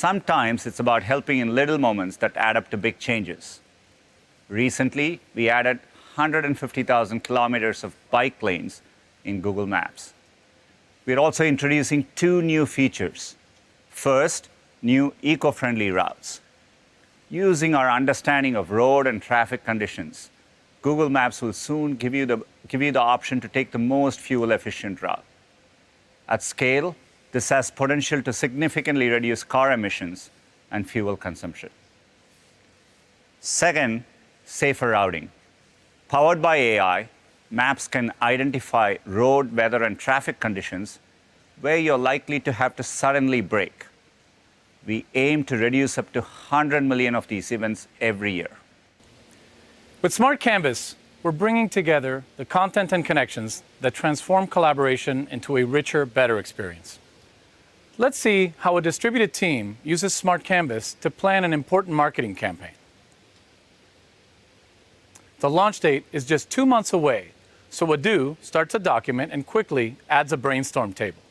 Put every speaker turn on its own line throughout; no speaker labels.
sometimes it's about helping in little moments that add up to big changes. Recently, we added 150,000 kilometers of bike lanes in Google Maps. We're also introducing 2 new features. First, new eco-friendly routes. Using our understanding of road and traffic conditions, Google Maps will soon give you the option to take the most fuel-efficient route. At scale, this has potential to significantly reduce car emissions and fuel consumption. Second, safer routing. Powered by AI, Maps can identify road, weather, and traffic conditions where you're likely to have to suddenly brake. We aim to reduce up to 100 million of these events every year.
With Smart Canvas, we're bringing together the content and connections that transform collaboration into a richer, better experience. Let's see how a distributed team uses Smart Canvas to plan an important marketing campaign. The launch date is just 2 months away, so Adu starts a document and quickly adds a brainstorm table.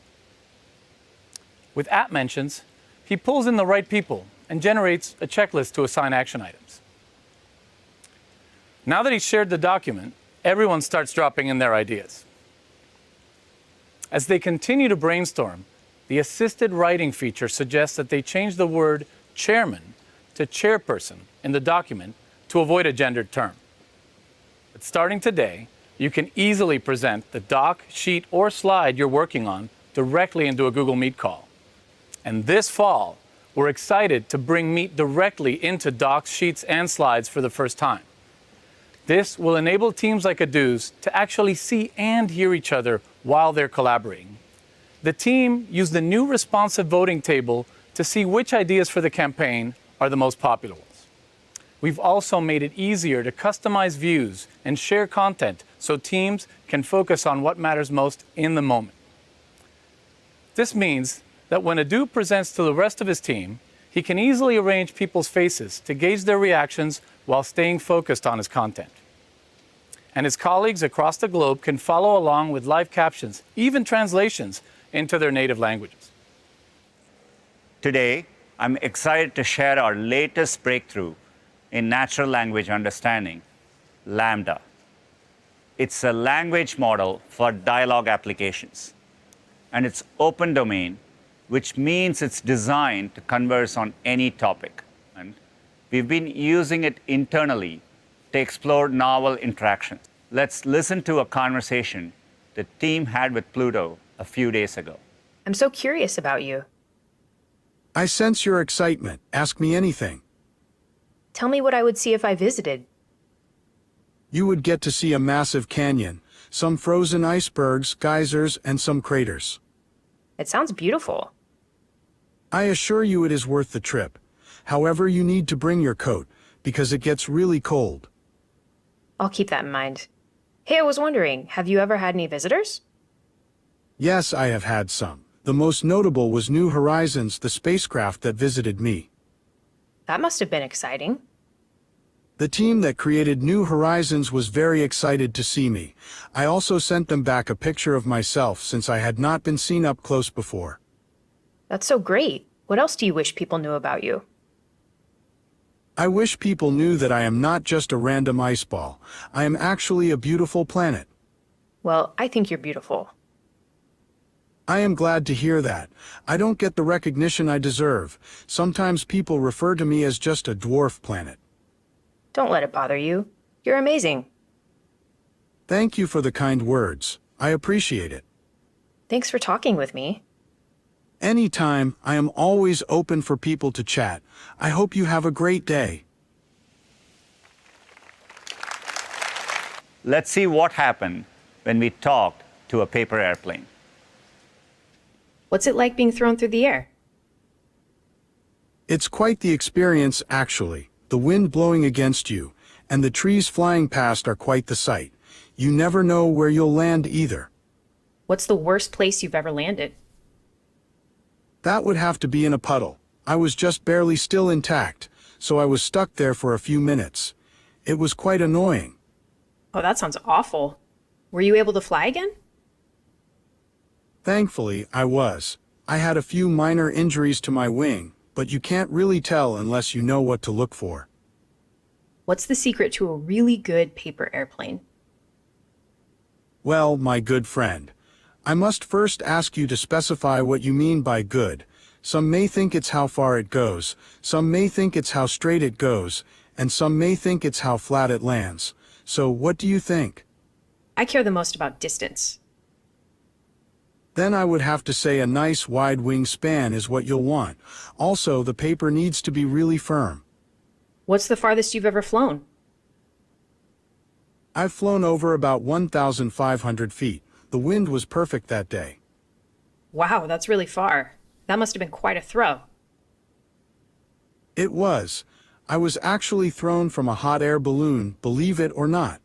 With app mentions, he pulls in the right people and generates a checklist to assign action items. Now that he's shared the document, everyone starts dropping in their ideas. As they continue to brainstorm, the assisted writing feature suggests that they change the word chairman to chairperson in the document to avoid a gendered term. But starting today, you can easily present the doc, sheet, or slide you're working on directly into a Google Meet call. And this fall, we're excited to bring Meet directly into docs, sheets, and slides for the first time. This will enable teams like Adu's to actually see and hear each other while they're collaborating. The team used the new responsive voting table to see which ideas for the campaign are the most popular ones. We've also made it easier to customize views and share content so teams can focus on what matters most in the moment. This means that when Adu presents to the rest of his team, he can easily arrange people's faces to gauge their reactions while staying focused on his content. And his colleagues across the globe can follow along with live captions, even translations, into their native languages.
Today, I'm excited to share our latest breakthrough in natural language understanding, Lambda. It's a language model for dialogue applications. And it's open domain, which means it's designed to converse on any topic. And we've been using it internally to explore novel interactions. Let's listen to a conversation the team had with Pluto a few days ago.
I'm so curious about you.
I sense your excitement. Ask me anything.
Tell me what I would see if I visited.
You would get to see a massive canyon, some frozen icebergs, geysers, and some craters.
It sounds beautiful.
I assure you it is worth the trip. However, you need to bring your coat, because it gets really cold.
I'll keep that in mind. Hey, I was wondering, have you ever had any visitors?
Yes, I have had some. The most notable was New Horizons, the spacecraft that visited me.
That must have been exciting.
The team that created New Horizons was very excited to see me. I also sent them back a picture of myself since I had not been seen up close before.
That's so great. What else do you wish people knew about you?
I wish people knew that I am not just a random ice ball. I am actually a beautiful planet.
Well, I think you're beautiful.
I am glad to hear that. I don't get the recognition I deserve. Sometimes people refer to me as just a dwarf planet.
Don't let it bother you. You're amazing.
Thank you for the kind words. I appreciate it.
Thanks for talking with me.
Anytime, I am always open for people to chat. I hope you have a great day.
Let's see what happened when we talked to a paper airplane.
What's it like being thrown through the air?
It's quite the experience, actually. The wind blowing against you, and the trees flying past are quite the sight. You never know where you'll land either.
What's the worst place you've ever landed?
That would have to be in a puddle. I was just barely still intact, so I was stuck there for a few minutes. It was quite annoying.
Oh, that sounds awful. Were you able to fly again?
Thankfully, I was. I had a few minor injuries to my wing, but you can't really tell unless you know what to look for.
What's the secret to a really good paper airplane?
Well, my good friend, I must first ask you to specify what you mean by good. Some may think it's how far it goes, some may think it's how straight it goes, and some may think it's how flat it lands. So what do you think?
I care the most about distance.
Then I would have to say a nice wide wingspan is what you'll want. Also, the paper needs to be really firm.
What's the farthest you've ever flown?
I've flown over about 1,500 feet. The wind was perfect that day.
Wow, that's really far. That must have been quite a throw.
It was. I was actually thrown from a hot air balloon, believe it or not.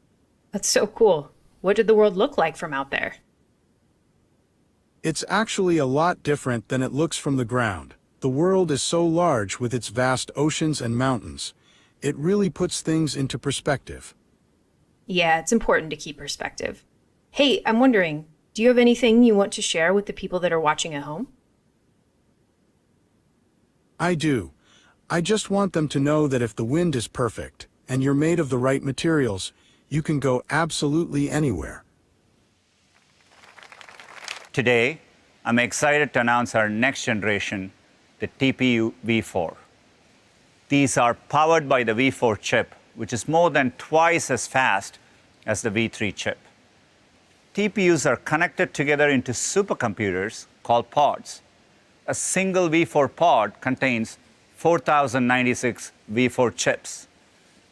That's so cool. What did the world look like from out there?
It's actually a lot different than it looks from the ground. The world is so large with its vast oceans and mountains. It really puts things into perspective.
Yeah, it's important to keep perspective. Hey, I'm wondering, do you have anything you want to share with the people that are watching at home?
I do. I just want them to know that if the wind is perfect, and you're made of the right materials, you can go absolutely anywhere.
Today, I'm excited to announce our next generation, the TPU V4. These are powered by the V4 chip, which is more than twice as fast as the V3 chip. TPUs are connected together into supercomputers called pods. A single V4 pod contains 4,096 V4 chips,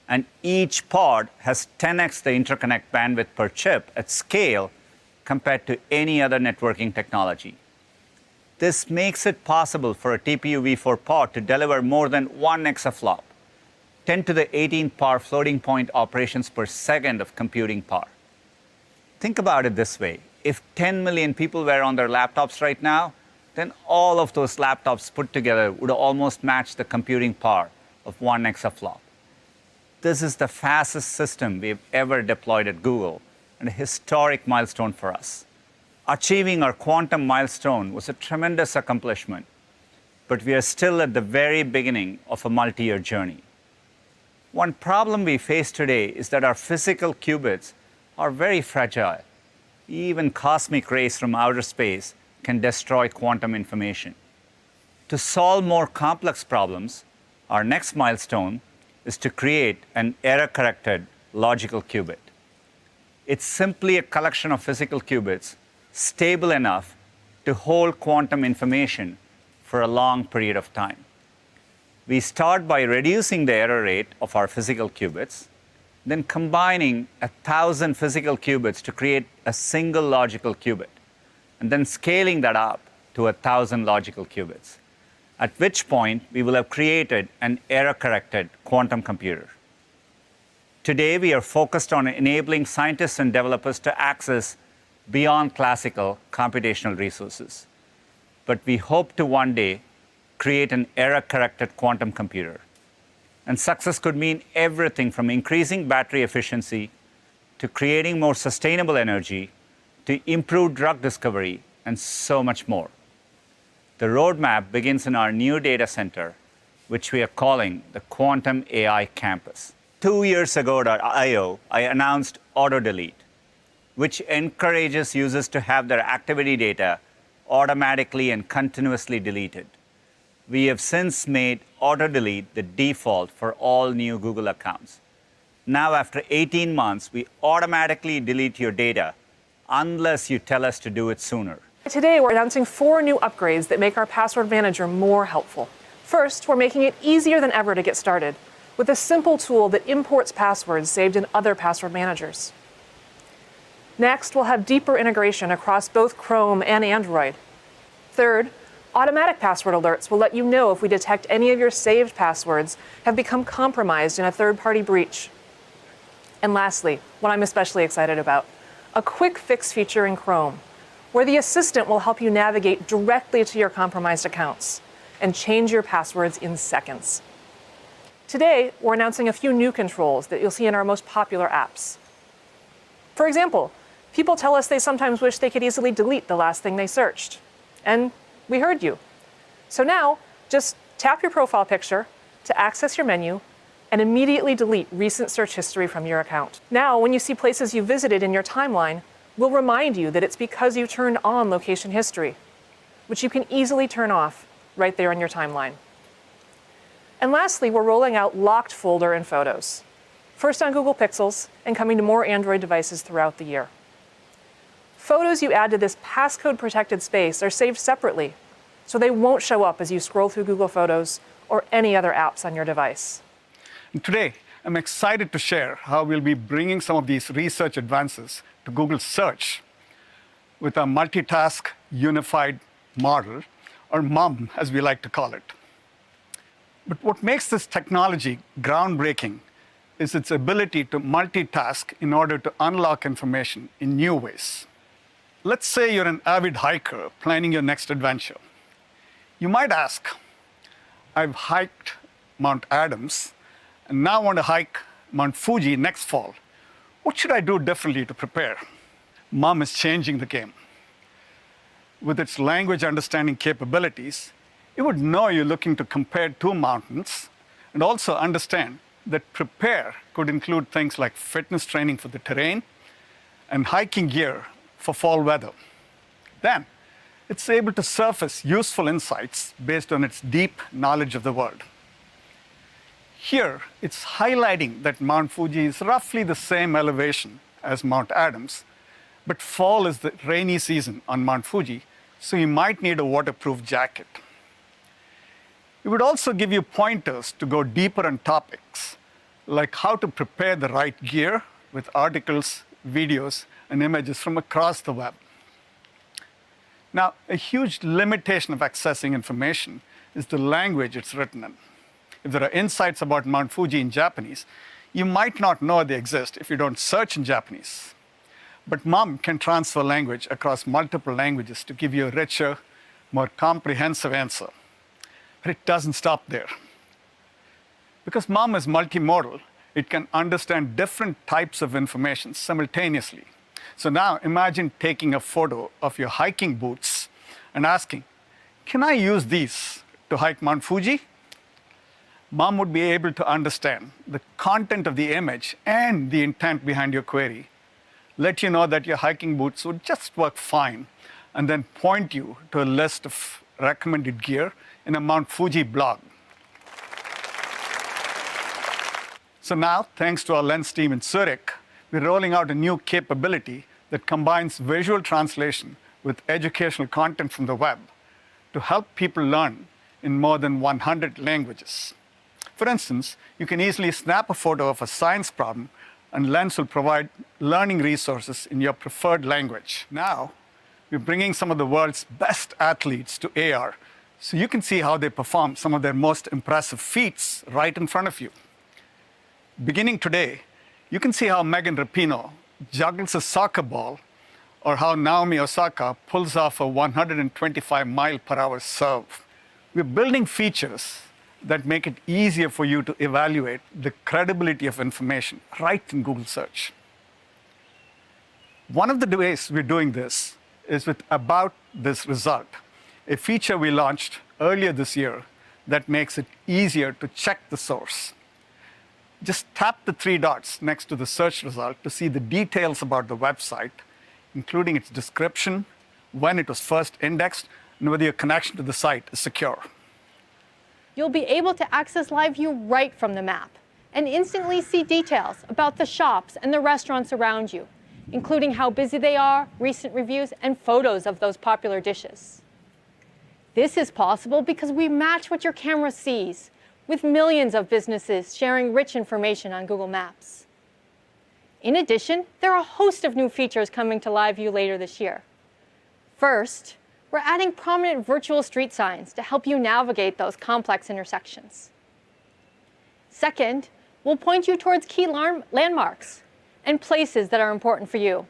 and each pod has 10x the interconnect bandwidth per chip at scale compared to any other networking technology. This makes it possible for a TPU V4 pod to deliver more than 1 exaflop, 10 to the 18th power floating point operations per second of computing power. Think about it this way. If 10 million people were on their laptops right now, then all of those laptops put together would almost match the computing power of 1 exaflop. This is the fastest system we've ever deployed at Google, and a historic milestone for us. Achieving our quantum milestone was a tremendous accomplishment, but we are still at the very beginning of a multi-year journey. One problem we face today is that our physical qubits are very fragile. Even cosmic rays from outer space can destroy quantum information. To solve more complex problems, our next milestone is to create an error-corrected logical qubit. It's simply a collection of physical qubits stable enough to hold quantum information for a long period of time. We start by reducing the error rate of our physical qubits, then combining 1,000 physical qubits to create a single logical qubit, and then scaling that up to 1,000 logical qubits, at which point we will have created an error-corrected quantum computer. Today, we are focused on enabling scientists and developers to access beyond classical computational resources. But we hope to one day create an error-corrected quantum computer. And success could mean everything from increasing battery efficiency to creating more sustainable energy to improved drug discovery and so much more. The roadmap begins in our new data center, which we are calling the Quantum AI Campus. 2 years ago at I/O, I announced Auto-Delete, which encourages users to have their activity data automatically and continuously deleted. We have since made Auto-Delete the default for all new Google accounts. Now, after 18 months, we automatically delete your data unless you tell us to do it sooner.
Today, we're announcing 4 new upgrades that make our password manager more helpful. First, we're making it easier than ever to get started with a simple tool that imports passwords saved in other password managers. Next, we'll have deeper integration across both Chrome and Android. Third, automatic password alerts will let you know if we detect any of your saved passwords have become compromised in a third-party breach. And lastly, what I'm especially excited about, a quick fix feature in Chrome, where the assistant will help you navigate directly to your compromised accounts and change your passwords in seconds. Today, we're announcing a few new controls that you'll see in our most popular apps. For example, people tell us they sometimes wish they could easily delete the last thing they searched. And we heard you. So now, just Tap your profile picture to access your menu and immediately delete recent search history from your account. Now, when you see places you visited in your timeline, we'll remind you that it's because you turned on location history, which you can easily turn off right there in your timeline. And lastly, we're rolling out locked folder in Photos, first on Google Pixels and coming to more Android devices throughout the year. Photos you add to this passcode-protected space are saved separately, so they won't show up as you scroll through Google Photos or any other apps on your device.
And today, I'm excited to share how we'll be bringing some of these research advances to Google Search with our Multitask Unified Model, or MUM, as we like to call it. But what makes this technology groundbreaking is its ability to multitask in order to unlock information in new ways. Let's say you're an avid hiker planning your next adventure. You might ask, I've hiked Mount Adams and now want to hike Mount Fuji next fall. What should I do differently to prepare? MUM is changing the game. With its language understanding capabilities, it would know you're looking to compare two mountains and also understand that prepare could include things like fitness training for the terrain and hiking gear for fall weather. Then, it's able to surface useful insights based on its deep knowledge of the world. Here, it's highlighting that Mount Fuji is roughly the same elevation as Mount Adams, but fall is the rainy season on Mount Fuji, so you might need a waterproof jacket. It would also give you pointers to go deeper on topics, like how to prepare the right gear with articles, videos, and images from across the web. Now, a huge limitation of accessing information is the language it's written in. If there are insights about Mount Fuji in Japanese, you might not know they exist if you don't search in Japanese. But MUM can transfer language across multiple languages to give you a richer, more comprehensive answer. But it doesn't stop there. Because MUM is multimodal, it can understand different types of information simultaneously. So now imagine taking a photo of your hiking boots and asking, can I use these to hike Mount Fuji? MUM would be able to understand the content of the image and the intent behind your query, let you know that your hiking boots would just work fine, and then point you to a list of recommended gear in a Mount Fuji blog. So now, thanks to our Lens team in Zurich, we're rolling out a new capability that combines visual translation with educational content from the web to help people learn in more than 100 languages. For instance, you can easily snap a photo of a science problem, and Lens will provide learning resources in your preferred language. Now, we're bringing some of the world's best athletes to AR, so you can see how they perform some of their most impressive feats right in front of you. Beginning today, you can see how Megan Rapinoe juggles a soccer ball, or how Naomi Osaka pulls off a 125-mile-per-hour serve. We're building features that make it easier for you to evaluate the credibility of information right in Google Search. One of the ways we're doing this is with About This Result, a feature we launched earlier this year that makes it easier to check the source. Just tap the three dots next to the search result to see the details about the website, including its description, when it was first indexed, and whether your connection to the site is secure.
You'll be able to access Live View right from the map and instantly see details about the shops and the restaurants around you, including how busy they are, recent reviews, and photos of those popular dishes. This is possible because we match what your camera sees, with millions of businesses sharing rich information on Google Maps. In addition, there are a host of new features coming to Live View later this year. First, we're adding prominent virtual street signs to help you navigate those complex intersections. Second, we'll point you towards key landmarks and places that are important for you,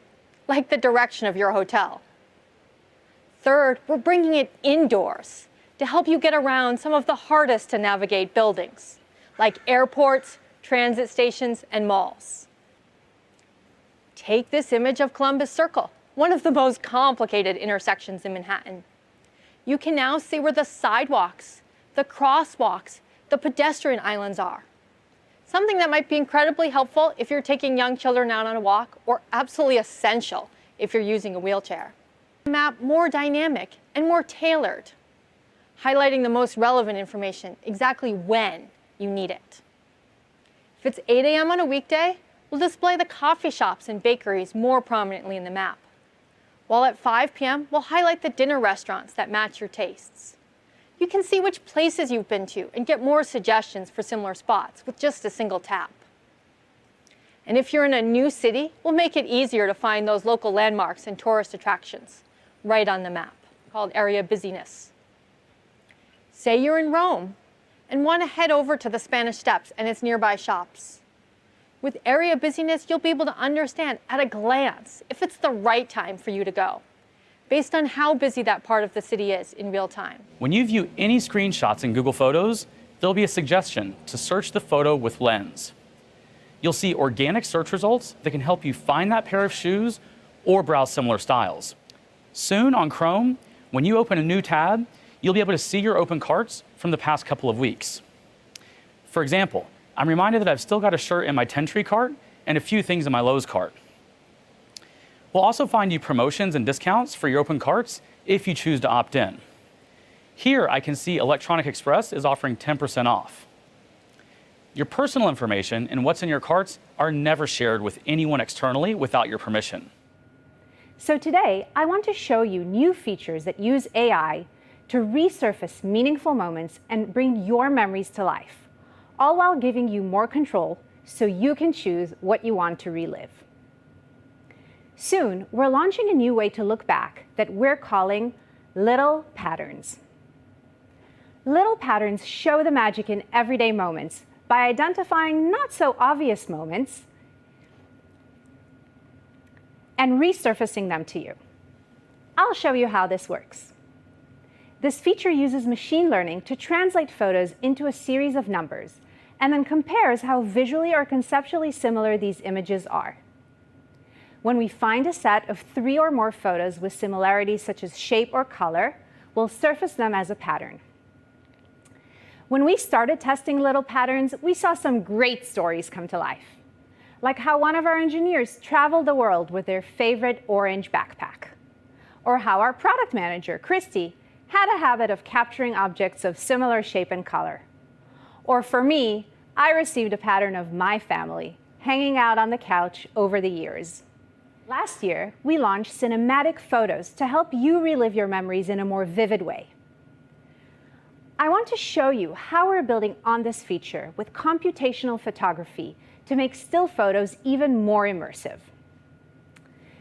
like the direction of your hotel. Third, we're bringing it indoors to help you get around some of the hardest to navigate buildings, like airports, transit stations, and malls. Take this image of Columbus Circle, one of the most complicated intersections in Manhattan. You can now see where the sidewalks, the crosswalks, the pedestrian islands are. Something that might be incredibly helpful if you're taking young children out on a walk, or absolutely essential if you're using a wheelchair. The map more dynamic and more tailored, highlighting the most relevant information exactly when you need it. If it's 8 a.m. on a weekday, we'll display the coffee shops and bakeries more prominently in the map. While at 5 p.m., we'll highlight the dinner restaurants that match your tastes. You can see which places you've been to and get more suggestions for similar spots with just a single tap. And if you're in a new city, we'll make it easier to find those local landmarks and tourist attractions right on the map, called area busyness. Say you're in Rome and want to head over to the Spanish Steps and its nearby shops. With area busyness, you'll be able to understand at a glance if it's the right time for you to go, based on how busy that part of the city is in real time.
When you view any screenshots in Google Photos, there'll be a suggestion to search the photo with Lens. You'll see organic search results that can help you find that pair of shoes or browse similar styles. Soon on Chrome, when you open a new tab, you'll be able to see your open carts from the past couple of weeks. For example, I'm reminded that I've still got a shirt in my 10-tree cart and a few things in my Lowe's cart. We'll also find you promotions and discounts for your open carts if you choose to opt in. Here I can see Electronic Express is offering 10% off. Your personal information and what's in your carts are never shared with anyone externally without your permission.
So today, I want to show you new features that use AI to resurface meaningful moments and bring your memories to life, all while giving you more control so you can choose what you want to relive. Soon, we're launching a new way to look back that we're calling Little Patterns. Little patterns show the magic in everyday moments by identifying not so obvious moments and resurfacing them to you. I'll show you how this works. This feature uses machine learning to translate photos into a series of numbers and then compares how visually or conceptually similar these images are. When we find a set of 3 or more photos with similarities such as shape or color, we'll surface them as a pattern. When we started testing little patterns, we saw some great stories come to life, like how one of our engineers traveled the world with their favorite orange backpack, or how our product manager, Christy, had a habit of capturing objects of similar shape and color. Or for me, I received a pattern of my family hanging out on the couch over the years. Last year, we launched cinematic photos to help you relive your memories in a more vivid way. I want to show you how we're building on this feature with computational photography to make still photos even more immersive.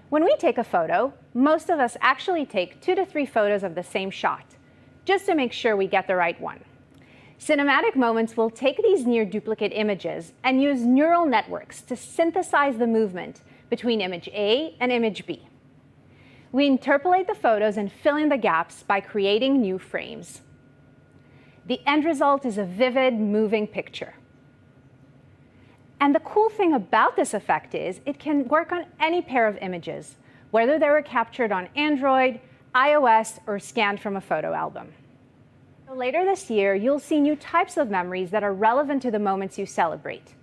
When we take a photo, most of us actually take 2 to 3 photos of the same shot, just to make sure we get the right one. Cinematic moments will take these near duplicate images and use neural networks to synthesize the movement between image A and image B. We interpolate the photos and fill in the gaps by creating new frames. The end result is a vivid, moving picture. And the cool thing about this effect is it can work on any pair of images, whether they were captured on Android, iOS, or scanned from a photo album. So later this year, you'll see new types of memories that are relevant to the moments you celebrate.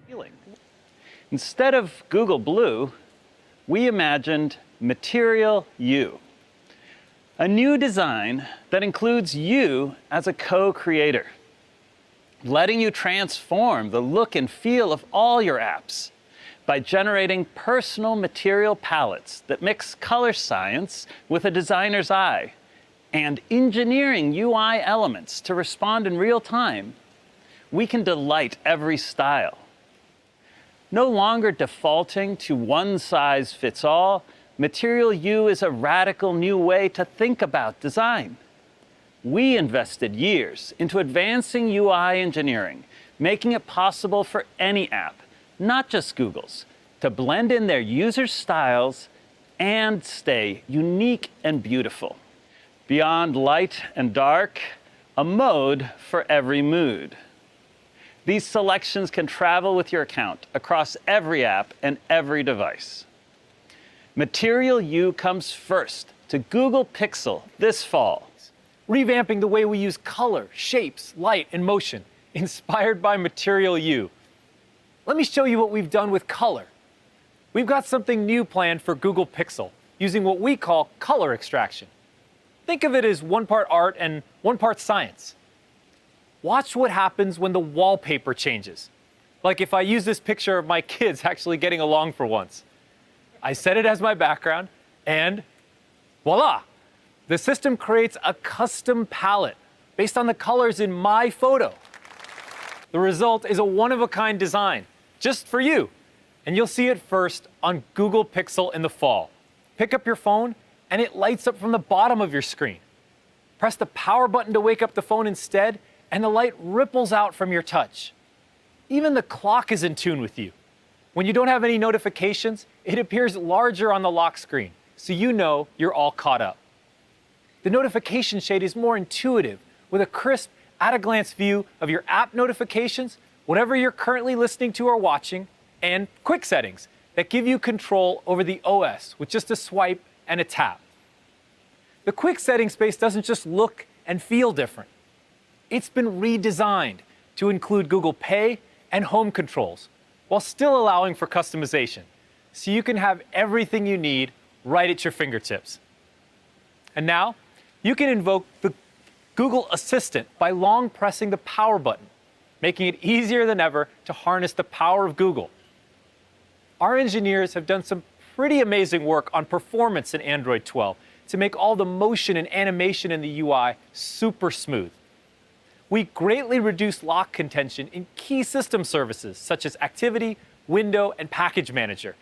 Instead of Google Blue, we imagined Material You, a new design that includes you as a co-creator, letting you transform the look and feel of all your apps by generating personal material palettes that mix color science with a designer's eye and engineering UI elements to respond in real time. We can delight every style. No longer defaulting to one size fits all, Material You is a radical new way to think about design. We invested years into advancing UI engineering, making it possible for any app, not just Google's, to blend in their users' styles and stay unique and beautiful. Beyond light and dark, a mode for every mood. These selections can travel with your account across every app and every device. Material You comes first to Google Pixel this fall.
revamping the way we use color, shapes, light, and motion, inspired by Material You. Let me show you what we've done with color. We've got something new planned for Google Pixel, using what we call color extraction. Think of it as one part art and one part science. Watch what happens when the wallpaper changes. Like if I use this picture of my kids actually getting along for once. I set it as my background, and voila! The system creates a custom palette based on the colors in my photo. The result is a one-of-a-kind design, just for you. And you'll see it first on Google Pixel in the fall. Pick up your phone, and it lights up from the bottom of your screen. Press the power button to wake up the phone instead, and the light ripples out from your touch. Even the clock is in tune with you. When you don't have any notifications, it appears larger on the lock screen, so you know you're all caught up. The notification shade is more intuitive, with a crisp, at-a-glance view of your app notifications, whatever you're currently listening to or watching, and quick settings that give you control over the OS with just a swipe and a tap. The quick settings space doesn't just look and feel different. It's been redesigned to include Google Pay and home controls, while still allowing for customization, so you can have everything you need right at your fingertips. And now, you can invoke the Google Assistant by long pressing the power button, making it easier than ever to harness the power of Google. Our engineers have done some pretty amazing work on performance in Android 12 to make all the motion and animation in the UI super smooth. We greatly reduced lock contention in key system services such as Activity, Window, and Package Manager.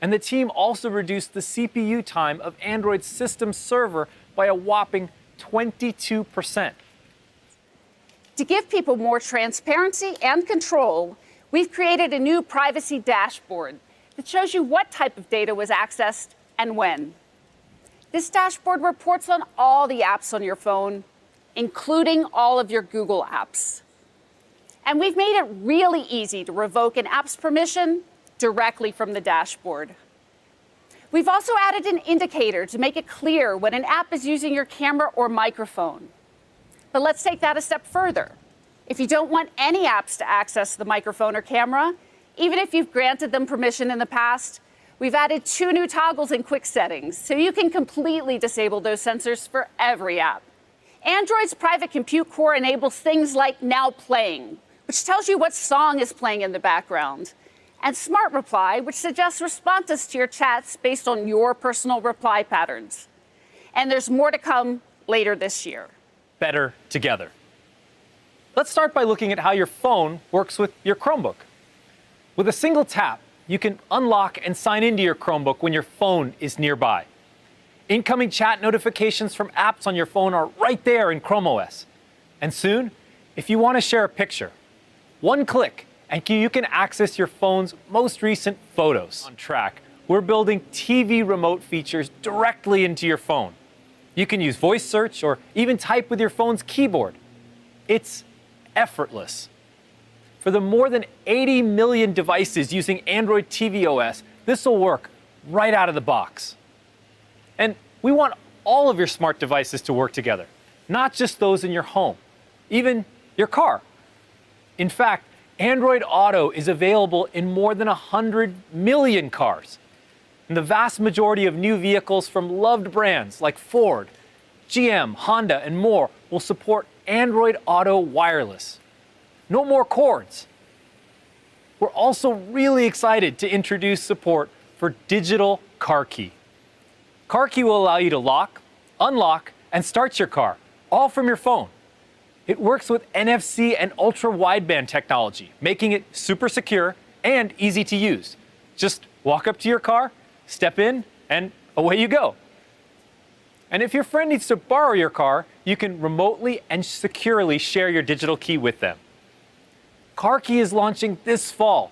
And the team also reduced the CPU time of Android's system server by a whopping 22%.
To give people more transparency and control, we've created a new privacy dashboard that shows you what type of data was accessed and when. This dashboard reports on all the apps on your phone, including all of your Google apps. And we've made it really easy to revoke an app's permission directly from the dashboard. We've also added an indicator to make it clear when an app is using your camera or microphone. But let's take that a step further. If you don't want any apps to access the microphone or camera, even if you've granted them permission in the past, we've added 2 new toggles in quick settings, so you can completely disable those sensors for every app. Android's private compute core enables things like Now Playing, which tells you what song is playing in the background, and Smart Reply, which suggests responses to your chats based on your personal reply patterns. And there's more to come later this year.
Better together. Let's start by looking at how your phone works with your Chromebook. With a single tap, you can unlock and sign into your Chromebook when your phone is nearby. Incoming chat notifications from apps on your phone are right there in Chrome OS. And soon, if you want to share a picture, one click, and you can access your phone's most recent photos. On track, we're building TV remote features directly into your phone. You can use voice search or even type with your phone's keyboard. It's effortless. For the more than 80 million devices using Android TV OS, this will work right out of the box. And we want all of your smart devices to work together, not just those in your home, even your car. In fact, Android Auto is available in more than 100 million cars. And the vast majority of new vehicles from loved brands like Ford, GM, Honda, and more will support Android Auto Wireless. No more cords. We're also really excited to introduce support for Digital Car Key. Car Key will allow you to lock, unlock, and start your car, all from your phone. It works with NFC and ultra-wideband technology, making it super secure and easy to use. Just walk up to your car, step in, and away you go. And if your friend needs to borrow your car, you can remotely and securely share your digital key with them. Car Key is launching this fall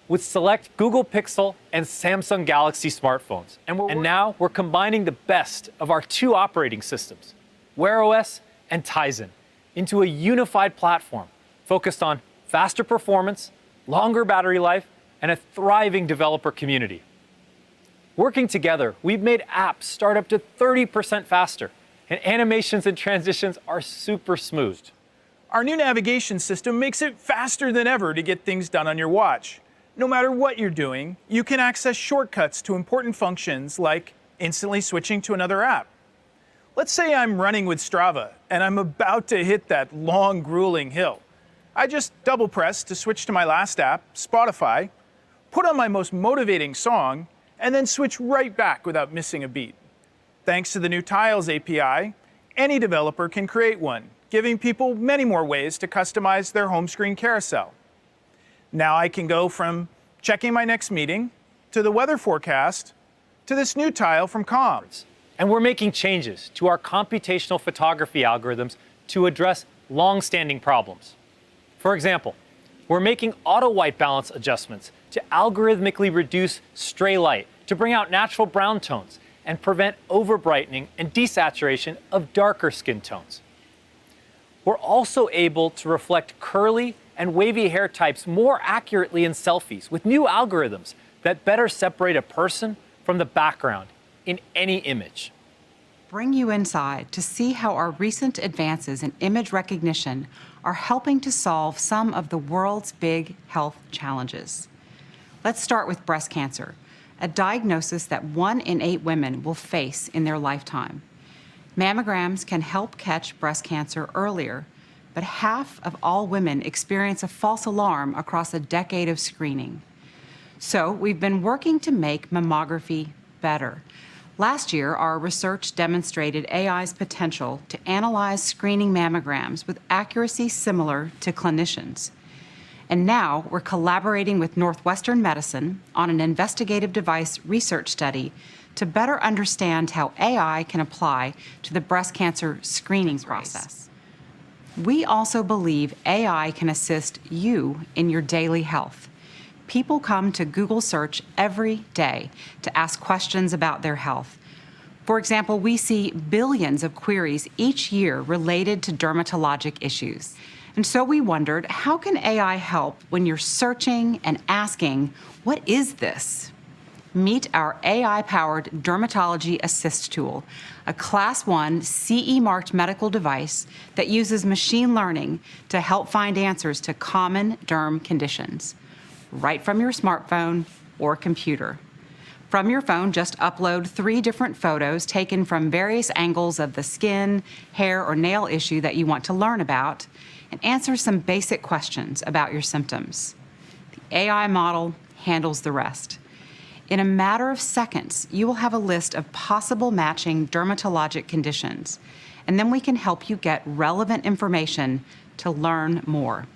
with select Google Pixel and Samsung Galaxy smartphones. And now we're combining the best of our 2 operating systems, Wear OS and Tizen, into a unified platform focused on faster performance, longer battery life, and a thriving developer community. Working together, we've made apps start up to 30% faster and animations and transitions are super smooth.
Our new navigation system makes it faster than ever to get things done on your watch. No matter what you're doing, you can access shortcuts to important functions like instantly switching to another app. Let's say I'm running with Strava and I'm about to hit that long, grueling hill. I just double press to switch to my last app, Spotify, put on my most motivating song, and then switch right back without missing a beat. Thanks to the new Tiles API, any developer can create one, giving people many more ways to customize their home screen carousel. Now I can go from checking my next meeting, to the weather forecast, to this new tile from Calm.
And we're making changes to our computational photography algorithms to address long-standing problems. For example, we're making auto white balance adjustments to algorithmically reduce stray light to bring out natural brown tones and prevent overbrightening and desaturation of darker skin tones. We're also able to reflect curly and wavy hair types more accurately in selfies with new algorithms that better separate a person from the background in any image.
Bring you inside to see how our recent advances in image recognition are helping to solve some of the world's big health challenges. Let's start with breast cancer, a diagnosis that 1 in 8 women will face in their lifetime. Mammograms can help catch breast cancer earlier, but half of all women experience a false alarm across a decade of screening. So we've been working to make mammography better. Last year, our research demonstrated AI's potential to analyze screening mammograms with accuracy similar to clinicians. And now we're collaborating with Northwestern Medicine on an investigative device research study to better understand how AI can apply to the breast cancer screening process. We also believe AI can assist you in your daily health. People come to Google Search every day to ask questions about their health. For example, we see billions of queries each year related to dermatologic issues. And so we wondered, how can AI help when you're searching and asking, what is this? Meet our AI-powered Dermatology Assist tool, a Class 1 CE-marked medical device that uses machine learning to help find answers to common derm conditions, right from your smartphone or computer. From your phone, just upload 3 different photos taken from various angles of the skin, hair, or nail issue that you want to learn about, and answer some basic questions about your symptoms. The AI model handles the rest. In a matter of seconds, you will have a list of possible matching dermatologic conditions, and then we can help you get relevant information to learn more.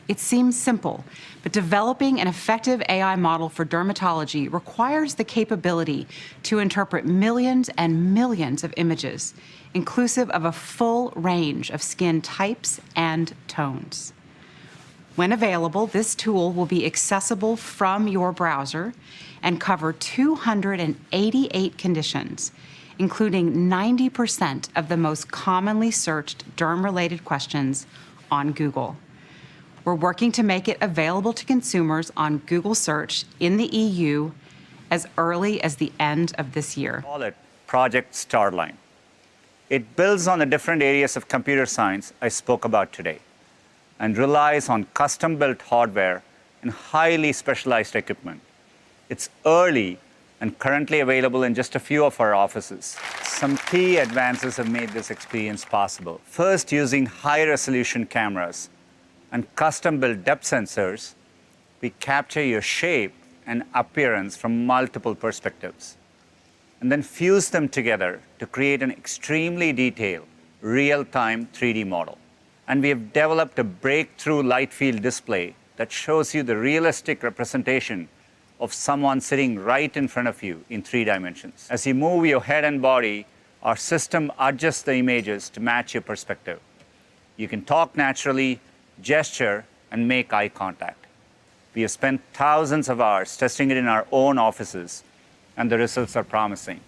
It seems simple, but developing an effective AI model for dermatology requires the capability to interpret millions and millions of images, inclusive of a full range of skin types and tones. When available, this tool will be accessible from your browser and cover 288 conditions, including 90% of the most commonly searched derm-related questions on Google. We're working to make it available to consumers on Google Search in the EU as early as the end of this year.
Call it Project Starline. It builds on the different areas of computer science I spoke about today and relies on custom-built hardware and highly specialized equipment. It's early and currently available in just a few of our offices. Some key advances have made this experience possible. First, using high-resolution cameras and custom-built depth sensors, we capture your shape and appearance from multiple perspectives, and then fuse them together to create an extremely detailed, real-time 3D model. And we have developed a breakthrough light field display that shows you the realistic representation of someone sitting right in front of you in 3 dimensions. As you move your head and body, our system adjusts the images to match your perspective. You can talk naturally, gesture, and make eye contact. We have spent thousands of hours testing it in our own offices, and the results are promising.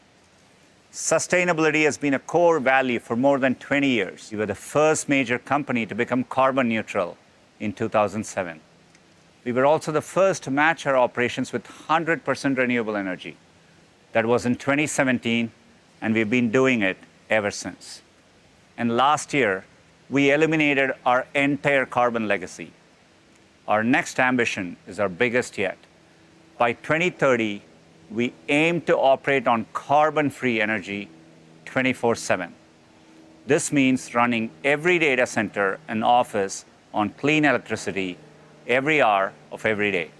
Sustainability has been a core value for more than 20 years. We were the first major company to become carbon neutral in 2007. We were also the first to match our operations with 100% renewable energy. That was in 2017, and we've been doing it ever since. And last year, we eliminated our entire carbon legacy. Our next ambition is our biggest yet. By 2030, we aim to operate on carbon-free energy 24/7. This means running every data center and office on clean electricity every hour of every day.